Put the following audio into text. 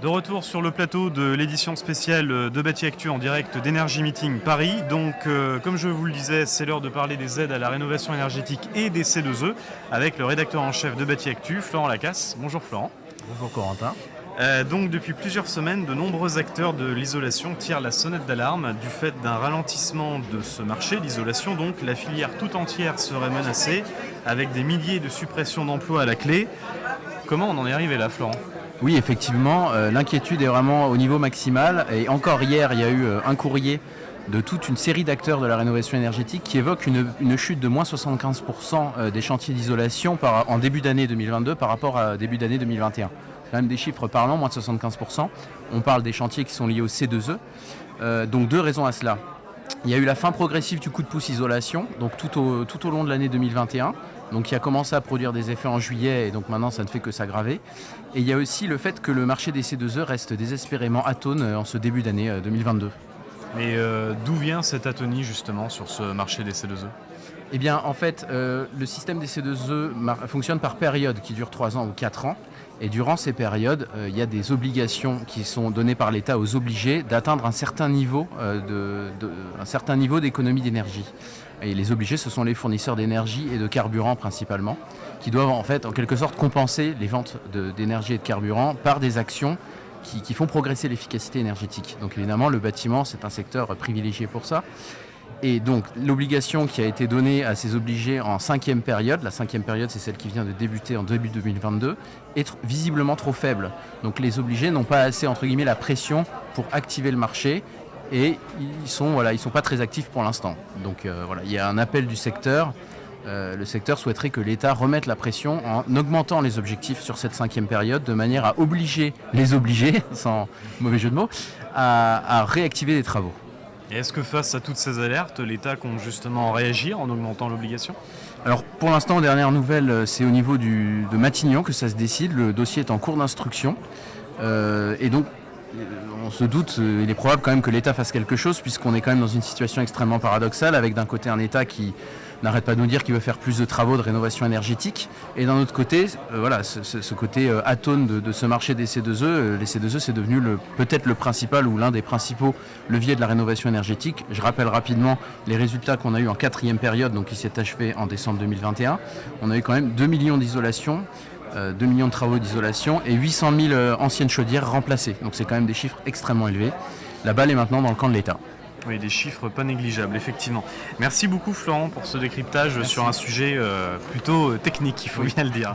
De retour sur le plateau de l'édition spéciale de Bâti Actu en direct d'Energy Meeting Paris. Donc, comme je vous le disais, c'est l'heure de parler des aides à la rénovation énergétique et des C2E avec le rédacteur en chef de Bâti Actu, Florent Lacasse. Bonjour Florent. Bonjour Corentin. Donc, depuis plusieurs semaines, de nombreux acteurs de l'isolation tirent la sonnette d'alarme du fait d'un ralentissement de ce marché, l'isolation. Donc, la filière tout entière serait menacée avec des milliers de suppressions d'emplois à la clé. Comment on en est arrivé là, Florent ? Oui, effectivement, l'inquiétude est vraiment au niveau maximal. Et encore hier, il y a eu un courrier de toute une série d'acteurs de la rénovation énergétique qui évoque une chute de moins 75% des chantiers d'isolation en début d'année 2022 par rapport à début d'année 2021. C'est quand même des chiffres parlants, moins de 75%. On parle des chantiers qui sont liés au C2E. Donc deux raisons à cela. Il y a eu la fin progressive du coup de pouce isolation, donc tout au long de l'année 2021. Donc qui a commencé à produire des effets en juillet et donc maintenant ça ne fait que s'aggraver. Et il y a aussi le fait que le marché des C2E reste désespérément atone en ce début d'année 2022. Mais d'où vient cette atonie justement sur ce marché des C2E ? Eh bien en fait le système des C2E fonctionne par période qui dure 3 ans ou 4 ans. Et durant ces périodes, il y a des obligations qui sont données par l'État aux obligés d'atteindre un certain niveau d'économie d'énergie. Et les obligés, ce sont les fournisseurs d'énergie et de carburant principalement, qui doivent en fait en quelque sorte compenser les ventes d'énergie et de carburant par des actions qui font progresser l'efficacité énergétique. Donc évidemment, le bâtiment, c'est un secteur privilégié pour ça. Et donc l'obligation qui a été donnée à ces obligés en 5e période, la 5e période c'est celle qui vient de débuter en début 2022, est visiblement trop faible. Donc les obligés n'ont pas assez entre guillemets la pression pour activer le marché et ils sont pas très actifs pour l'instant. Donc voilà, il y a un appel du secteur. Le secteur souhaiterait que l'État remette la pression en augmentant les objectifs sur cette 5e période de manière à obliger les obligés, sans mauvais jeu de mots, à réactiver les travaux. Et est-ce que face à toutes ces alertes, l'État compte justement réagir en augmentant l'obligation ? Alors pour l'instant, aux dernières nouvelles, c'est au niveau de Matignon que ça se décide. Le dossier est en cours d'instruction. Et donc, on se doute, il est probable quand même que l'État fasse quelque chose, puisqu'on est quand même dans une situation extrêmement paradoxale, avec d'un côté un État qui n'arrête pas de nous dire qu'il veut faire plus de travaux de rénovation énergétique, et d'un autre côté, ce côté atone de ce marché des C2E. Les C2E, c'est devenu peut-être le principal ou l'un des principaux leviers de la rénovation énergétique. Je rappelle rapidement les résultats qu'on a eu en 4e période, donc qui s'est achevé en décembre 2021. On a eu quand même 2 millions d'isolations, 2 millions de travaux d'isolation et 800 000 anciennes chaudières remplacées. Donc c'est quand même des chiffres extrêmement élevés. La balle est maintenant dans le camp de l'État. Oui, des chiffres pas négligeables, effectivement. Merci beaucoup Florent pour ce décryptage sur un sujet plutôt technique, il faut bien le dire.